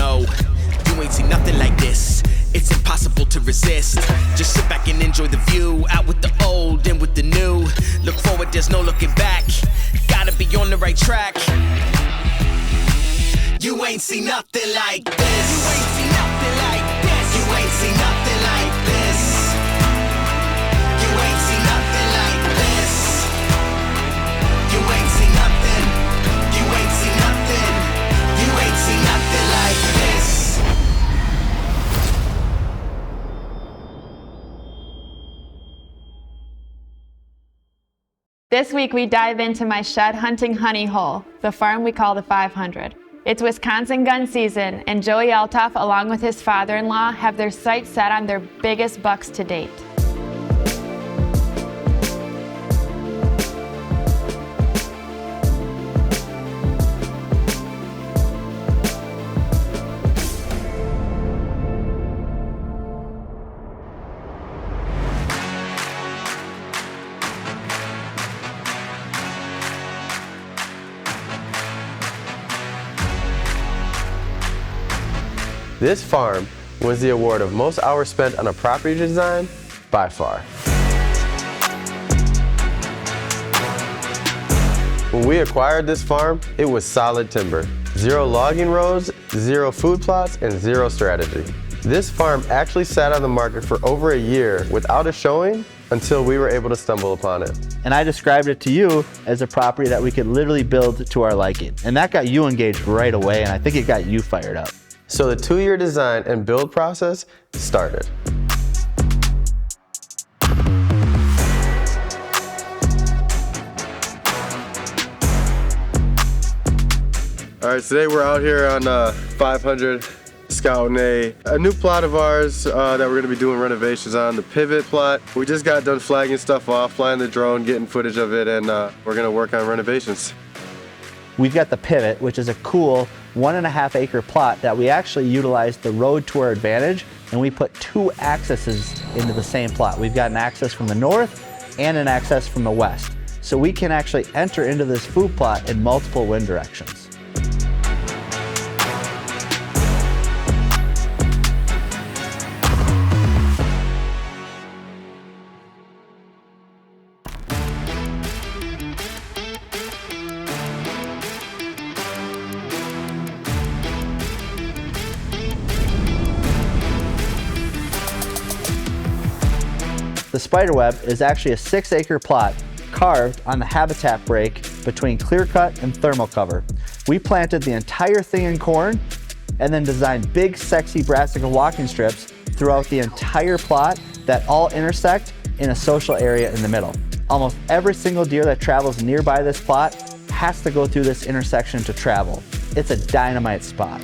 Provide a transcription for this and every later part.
no, you ain't seen nothing like this. It's impossible to resist. Just sit back and enjoy the view. Out with the old, in with the new. Look forward, there's no looking back. Gotta be on the right track. You ain't seen nothing like this. You ain't seen nothing like this. You ain't seen nothing like this. You ain't seen nothing like this. You ain't seen nothing. You ain't seen nothing. You ain't seen nothing like this. This week we dive into my shed hunting honey hole, the farm we call the 500. It's Wisconsin gun season, and Joey Althoff, along with his father-in-law, have their sights set on their biggest bucks to date. This farm wins the award of most hours spent on a property design by far. When we acquired this farm, it was solid timber. 0 logging rows, 0 food plots, and 0 strategy. This farm actually sat on the market for over a year without a showing until we were able to stumble upon it. And I described it to you as a property that we could literally build to our liking. And that got you engaged right away, and I think it got you fired up. So the 2-year design and build process started. All right, today we're out here on 500 scouting a new plot of ours that we're gonna be doing renovations on, the pivot plot. We just got done flagging stuff off, flying the drone, getting footage of it, and we're gonna work on renovations. We've got the pivot, which is a cool 1.5 acre plot that we actually utilized the road to our advantage, and we put 2 accesses into the same plot. We've got an access from the north and an access from the west. So we can actually enter into this food plot in multiple wind directions. The spiderweb is actually a 6 acre plot carved on the habitat break between clear cut and thermal cover. We planted the entire thing in corn and then designed big, sexy brassica walking strips throughout the entire plot that all intersect in a social area in the middle. Almost every single deer that travels nearby this plot has to go through this intersection to travel. It's a dynamite spot.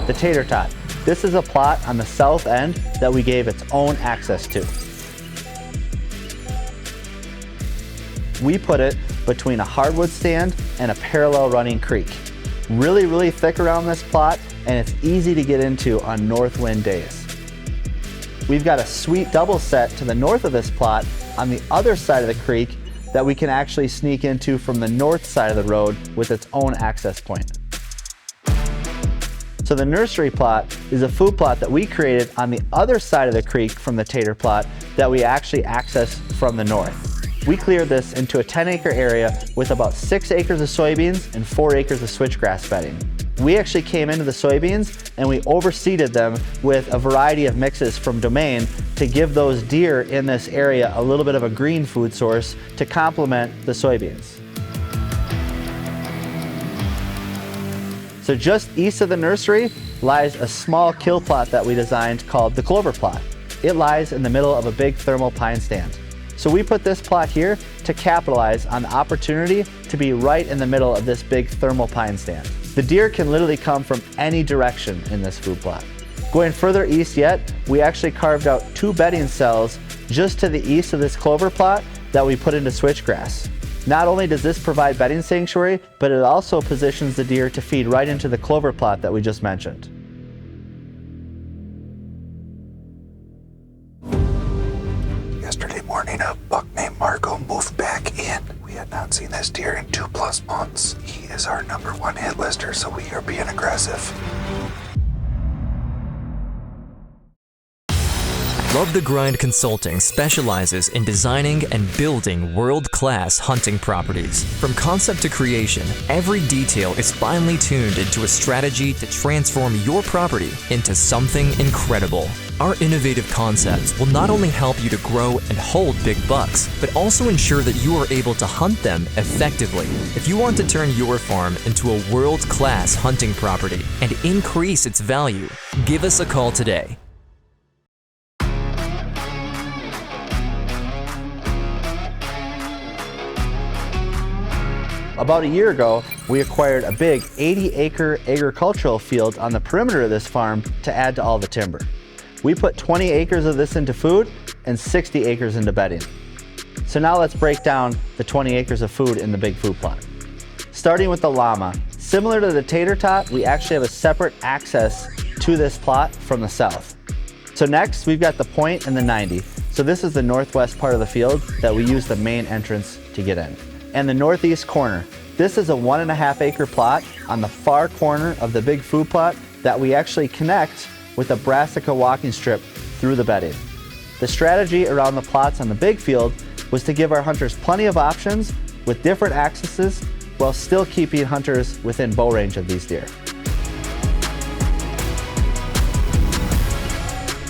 The tater tot. This is a plot on the south end that we gave its own access to. We put it between a hardwood stand and a parallel running creek. Really, really thick around this plot, and it's easy to get into on north wind days. We've got a sweet double set to the north of this plot on the other side of the creek that we can actually sneak into from the north side of the road with its own access point. So the nursery plot is a food plot that we created on the other side of the creek from the tater plot that we actually access from the north. We cleared this into a 10-acre area with about 6 acres of soybeans and 4 acres of switchgrass bedding. We actually came into the soybeans and we overseeded them with a variety of mixes from Domain to give those deer in this area a little bit of a green food source to complement the soybeans. So just east of the nursery lies a small kill plot that we designed called the clover plot. It lies in the middle of a big thermal pine stand. So we put this plot here to capitalize on the opportunity to be right in the middle of this big thermal pine stand. The deer can literally come from any direction in this food plot. Going further east yet, we actually carved out 2 bedding cells just to the east of this clover plot that we put into switchgrass. Not only does this provide bedding sanctuary, but it also positions the deer to feed right into the clover plot that we just mentioned. morning, a buck named Marco moved back in. We had not seen this deer in 2+ months. He is our #1 hit lister, so we are being aggressive. Love the Grind Consulting specializes in designing and building world-class hunting properties. From concept to creation, every detail is finely tuned into a strategy to transform your property into something incredible. Our innovative concepts will not only help you to grow and hold big bucks, but also ensure that you are able to hunt them effectively. If you want to turn your farm into a world-class hunting property and increase its value, give us a call today. About a year ago, we acquired a big 80-acre agricultural field on the perimeter of this farm to add to all the timber. We put 20 acres of this into food and 60 acres into bedding. So now let's break down the 20 acres of food in the big food plot. Starting with the llama, similar to the tater tot, we actually have a separate access to this plot from the south. So next, we've got the point and the 90. So this is the northwest part of the field that we use the main entrance to get in. And the northeast corner. This is a 1.5 acre plot on the far corner of the big food plot that we actually connect with a brassica walking strip through the bedding. The strategy around the plots on the big field was to give our hunters plenty of options with different accesses while still keeping hunters within bow range of these deer.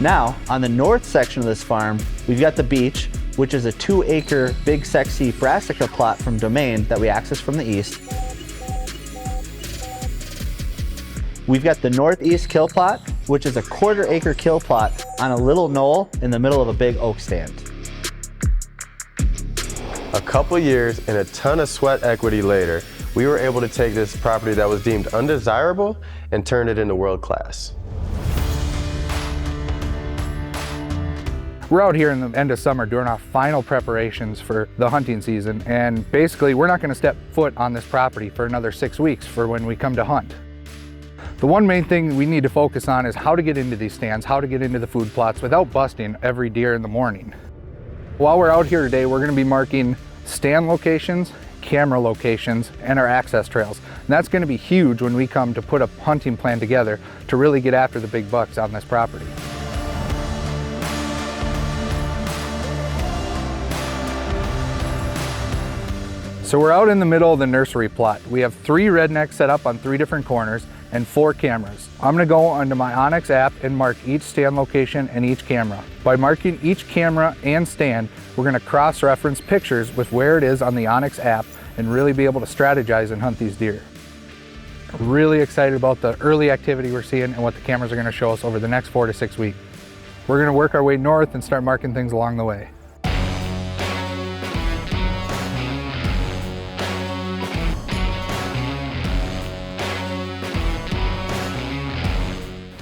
Now, on the north section of this farm, we've got the beach, which is a 2-acre big sexy brassica plot from Domain that we access from the east. We've got the northeast kill plot, which is a 1/4 acre kill plot on a little knoll in the middle of a big oak stand. A couple years and a ton of sweat equity later, we were able to take this property that was deemed undesirable and turn it into world class. We're out here in the end of summer doing our final preparations for the hunting season, and basically we're not going to step foot on this property for another 6 weeks for when we come to hunt. The one main thing we need to focus on is how to get into these stands, how to get into the food plots without busting every deer in the morning. While we're out here today, we're going to be marking stand locations, camera locations, and our access trails. And that's going to be huge when we come to put a hunting plan together to really get after the big bucks on this property. So we're out in the middle of the nursery plot. We have 3 rednecks set up on 3 different corners and 4 cameras. I'm gonna go onto my Onyx app and mark each stand location and each camera. By marking each camera and stand, we're gonna cross-reference pictures with where it is on the Onyx app and really be able to strategize and hunt these deer. Really excited about the early activity we're seeing and what the cameras are gonna show us over the next 4 to 6 weeks. We're gonna work our way north and start marking things along the way.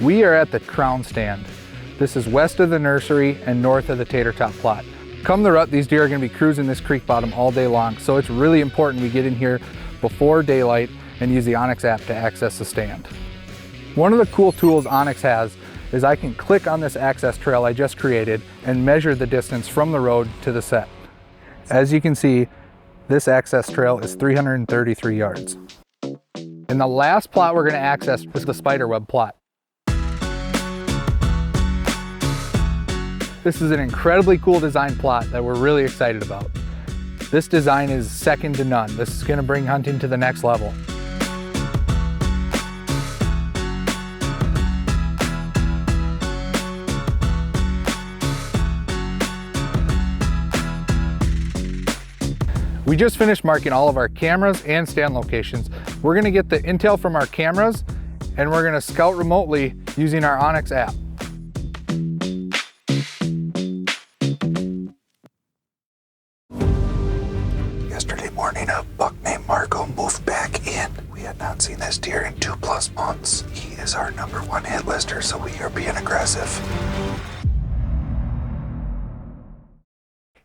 We are at the Crown Stand. This is west of the nursery and north of the tater tot plot. Come the rut, these deer are going to be cruising this creek bottom all day long, so it's really important we get in here before daylight and use the Onyx app to access the stand. One of the cool tools Onyx has is I can click on this access trail I just created and measure the distance from the road to the set. As you can see, this access trail is 333 yards. And the last plot we're going to access is the spiderweb plot. This is an incredibly cool design plot that we're really excited about. This design is second to none. This is going to bring hunting to the next level. We just finished marking all of our cameras and stand locations. We're going to get the intel from our cameras and we're going to scout remotely using our Onyx app. Yesterday morning, a buck named Marco moved back in. We had not seen this deer in 2+ months. He is our #1 hit lister, so we are being aggressive.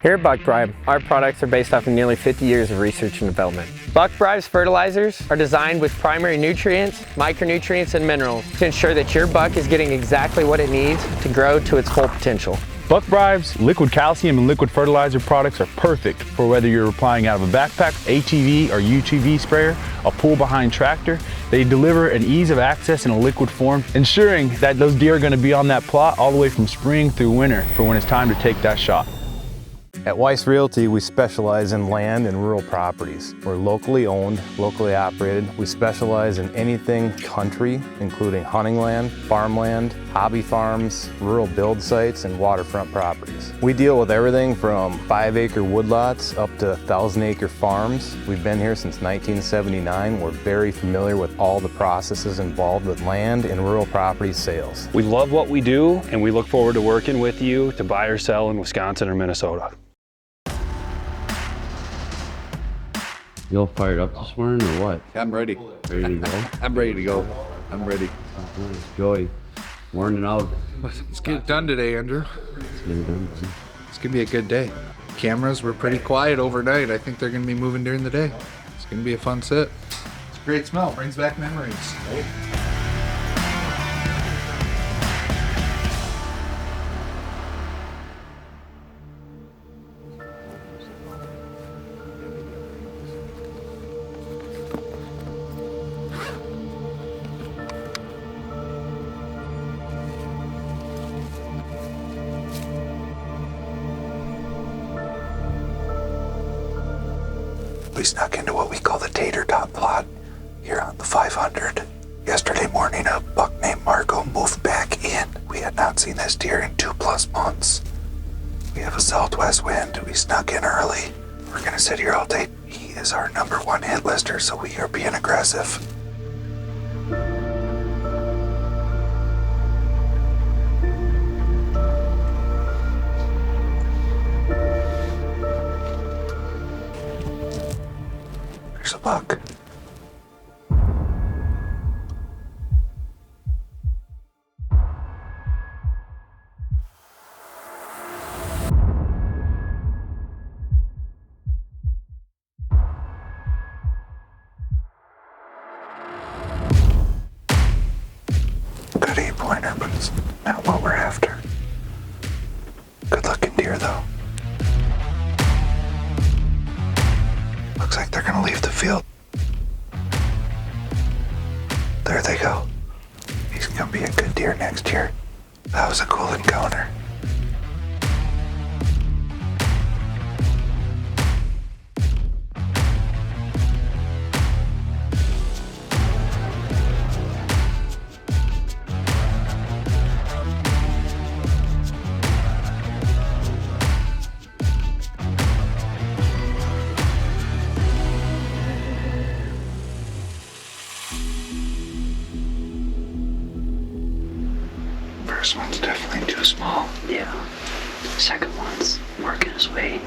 Here at Buck Bribe, our products are based off of nearly 50 years of research and development. Buck Bribe's fertilizers are designed with primary nutrients, micronutrients, and minerals to ensure that your buck is getting exactly what it needs to grow to its full potential. Buck Bribe's liquid calcium and liquid fertilizer products are perfect for whether you're applying out of a backpack, ATV or UTV sprayer, a pull behind tractor. They deliver an ease of access in a liquid form, ensuring that those deer are going to be on that plot all the way from spring through winter for when it's time to take that shot. At Weiss Realty, we specialize in land and rural properties. We're locally owned, locally operated. We specialize in anything country, including hunting land, farmland, hobby farms, rural build sites, and waterfront properties. We deal with everything from 5-acre woodlots up to 1,000-acre farms. We've been here since 1979. We're very familiar with all the processes involved with land and rural property sales. We love what we do, and we look forward to working with you to buy or sell in Wisconsin or Minnesota. You all fired up this morning or what? I'm ready. Ready to go? I'm ready to go. I'm ready. Joey, morning out. Let's get it done today, Andrew. Let's get it done. It's gonna be a good day. Cameras were pretty quiet overnight. I think they're gonna be moving during the day. It's gonna be a fun sit. It's a great smell. Brings back memories. Right? We snuck into what we call the tater top plot here on the 500. Yesterday morning, a buck named Marco moved back in. We had not seen this deer in 2+ months. We have a southwest wind. We snuck in early. We're gonna sit here all day. He is our #1 hit lister, so we are being aggressive. There's a buck. Good 8-pointer, but it's not what we're after. Good looking deer though. Looks like they're gonna leave the field. There they go. He's gonna be a good deer next year. That was a cool encounter. First one's definitely too small. Yeah. Second one's working his way.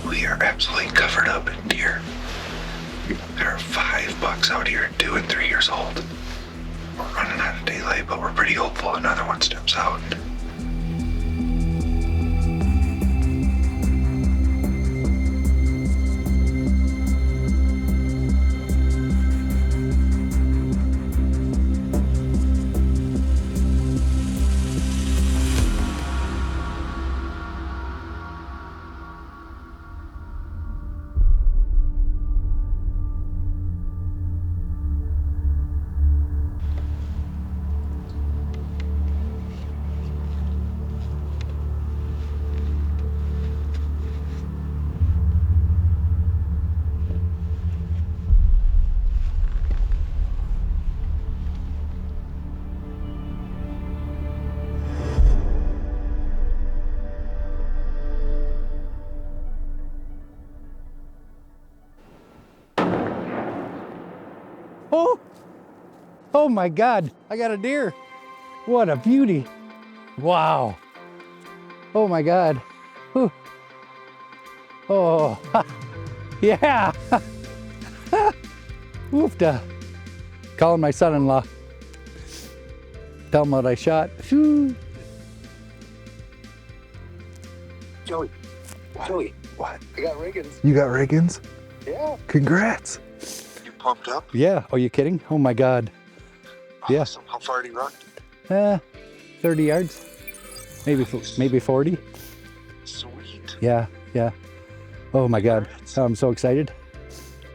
We are absolutely covered up in deer. There are 5 bucks out here, 2 and 3 years old. We're running out of daylight, but we're pretty hopeful another one steps out. Oh my God, I got a deer. What a beauty. Wow. Oh my God. Whew. Oh, yeah. Woofda. Calling my son-in-law. Tell him what I shot. Shoo. Joey. What? I got Reagan's. You got Reagan's? Yeah. Congrats. You pumped up? Yeah. Are you kidding? Oh my God. Awesome. Yeah. How far did he run? 30 yards, maybe 40. Sweet. Yeah. Oh my God, I'm so excited.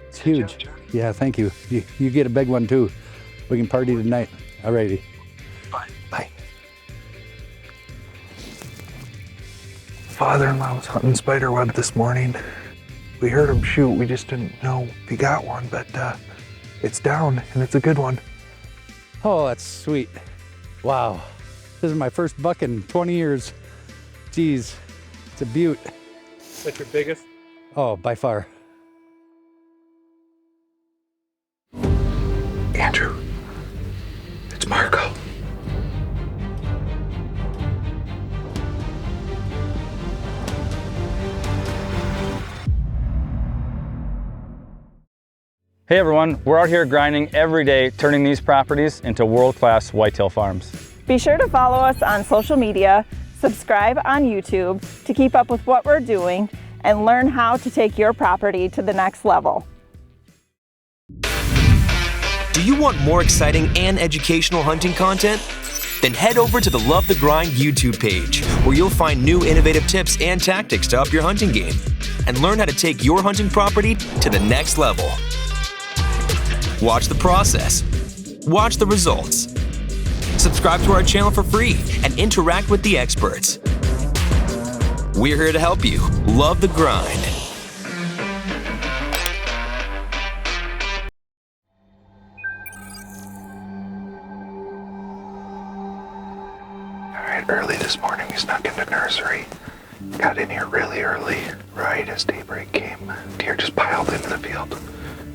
It's huge. Yeah, thank you. You get a big one too. We can party tonight. Alrighty. Bye. Father-in-law was hunting spiderweb this morning. We heard him shoot, we just didn't know if he got one, but it's down and it's a good one. Oh, that's sweet. Wow. This is my first buck in 20 years. Geez, it's a beaut. That's your biggest? Oh, by far. Andrew, it's Marco. Hey everyone, we're out here grinding every day, turning these properties into world-class whitetail farms. Be sure to follow us on social media, subscribe on YouTube to keep up with what we're doing, and learn how to take your property to the next level. Do you want more exciting and educational hunting content? Then head over to the Love the Grind YouTube page, where you'll find new innovative tips and tactics to up your hunting game and learn how to take your hunting property to the next level. Watch the process. Watch the results. Subscribe to our channel for free and interact with the experts. We're here to help you. Love the grind. All right, early this morning we snuck into nursery. Got in here really early, right as daybreak came. Deer just piled into the field.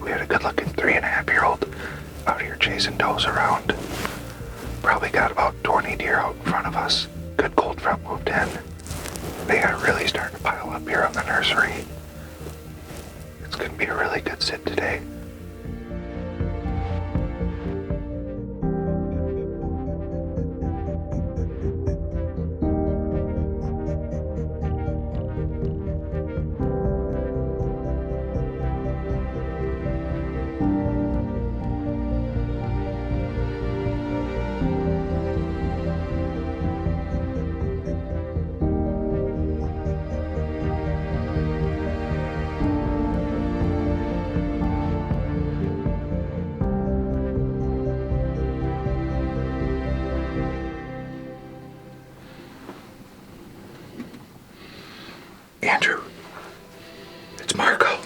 We had a good-looking 3.5-year-old out here chasing does around. Probably got about 20 deer out in front of us. Good cold front moved in. They are really starting to pile up here on the nursery. It's going to be a really good sit today. Andrew, it's Marco.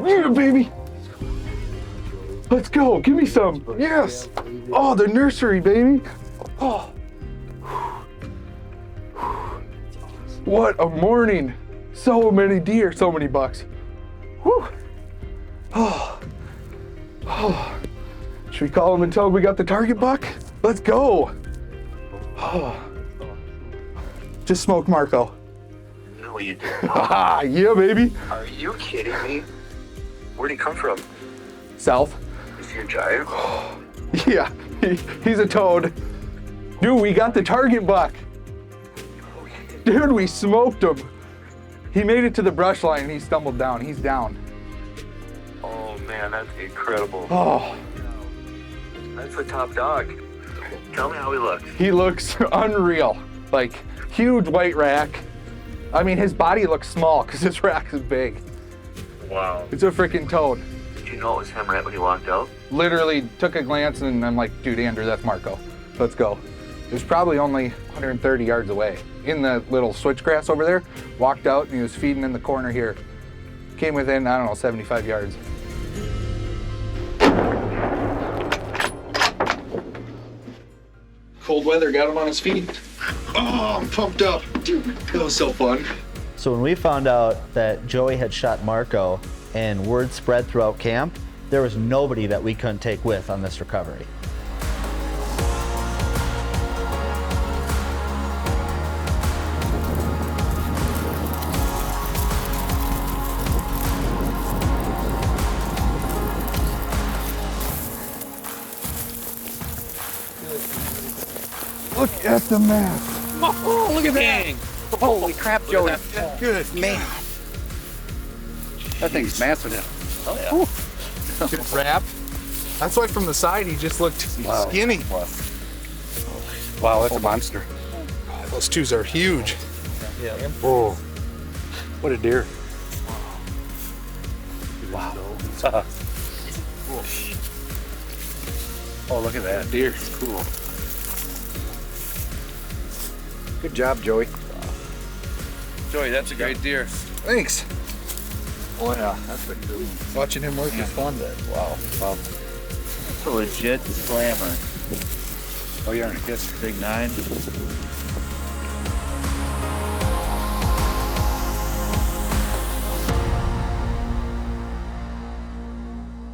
Yeah, baby. Let's go. Give me some. Yes. Oh, the nursery, baby. Oh. What a morning. So many deer, so many bucks. Whew. Oh. Oh. Should we call them and tell them we got the target buck? Let's go. Oh. Just smoked Marco. No, you did. Yeah, baby. Are you kidding me? Where'd he come from? South. Is he a giant? Yeah, he's a toad. Dude, we got the target buck. Dude, we smoked him. He made it to the brush line and he stumbled down. He's down. Oh man, that's incredible. Oh. That's a top dog. Tell me how he looks. He looks unreal. Like, huge white rack. I mean, his body looks small because his rack is big. Wow. It's a freaking toad. Did you know it was him right when you walked out? Literally took a glance and I'm like, dude, Andrew, that's Marco. Let's go. It was probably only 130 yards away. In the little switchgrass over there, walked out and he was feeding in the corner here. Came within, I don't know, 75 yards. Cold weather got him on his feet. Oh, I'm pumped up. Dude, that was so fun. So when we found out that Joey had shot Marco and word spread throughout camp, there was nobody that we couldn't take with on this recovery. Look at the map. Oh, look at that. Holy crap, Joey. Good man. That thing's massive. Oh, yeah. Good wrap. That's why from the side he just looked skinny. Wow, that's a monster. Those twos are huge. Yeah. Oh, what a deer. Wow. Oh, look at that deer. It's cool. Good job, Joey. Joey, that's a great deer. Thanks. Oh yeah, that's a good one. Watching him work is fun. Wow. Wow. That's a legit slammer. Oh, you're on a kiss. Big 9.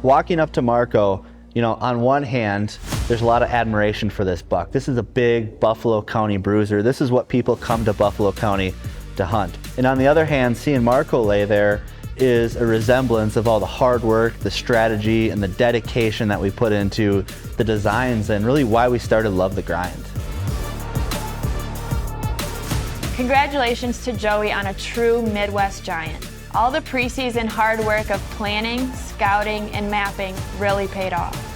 Walking up to Marco, you know, on one hand, there's a lot of admiration for this buck. This is a big Buffalo County bruiser. This is what people come to Buffalo County to hunt. And on the other hand, seeing Marco lay there is a resemblance of all the hard work, the strategy, and the dedication that we put into the designs and really why we started Love the Grind. Congratulations to Joey on a true Midwest giant. All the preseason hard work of planning, scouting, and mapping really paid off.